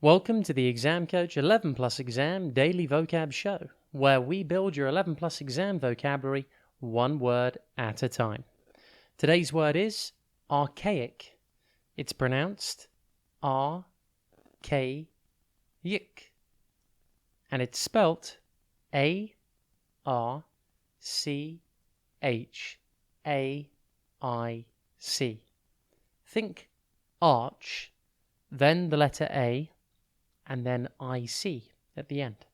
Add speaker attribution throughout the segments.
Speaker 1: Welcome to the Exam Coach 11 Plus Exam Daily Vocab Show, where we build your 11 Plus Exam vocabulary one word at a time. Today's word is archaic. It's pronounced archaic, and it's spelt A-R-C-H-A-I-C. Think arch, then the letter A, and then I-C at the end.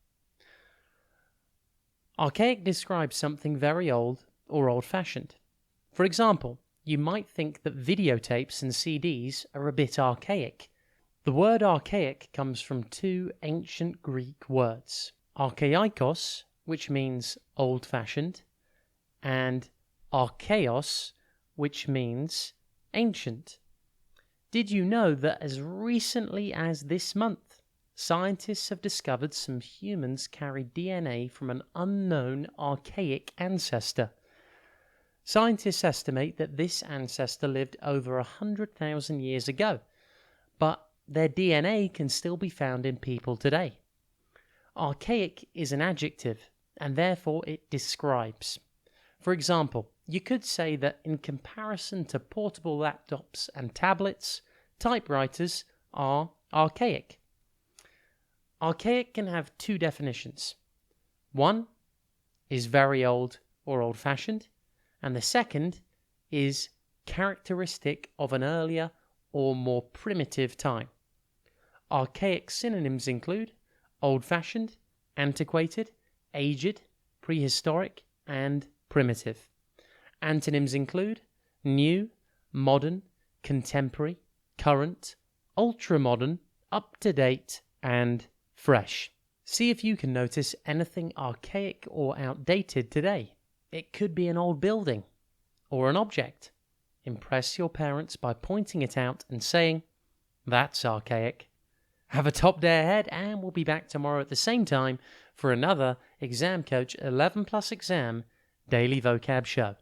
Speaker 1: Archaic describes something very old or old-fashioned. For example, you might think that videotapes and CDs are a bit archaic. The word archaic comes from two ancient Greek words, archaikos, which means old-fashioned, and archaeos, which means ancient. Did you know that as recently as this month, scientists have discovered some humans carry DNA from an unknown archaic ancestor? Scientists estimate that this ancestor lived over 100,000 years ago, but their DNA can still be found in people today. Archaic is an adjective, and therefore it describes. For example, you could say that in comparison to portable laptops and tablets, typewriters are archaic. Archaic can have two definitions. One is very old or old-fashioned, and the second is characteristic of an earlier or more primitive time. Archaic synonyms include old-fashioned, antiquated, aged, prehistoric, and primitive. Antonyms include new, modern, contemporary, current, ultra-modern, up-to-date, and fresh. See if you can notice anything archaic or outdated today. It could be an old building or an object. Impress your parents by pointing it out and saying, "That's archaic." Have a top day ahead, and we'll be back tomorrow at the same time for another Exam Coach 11 Plus Exam Daily Vocab Show.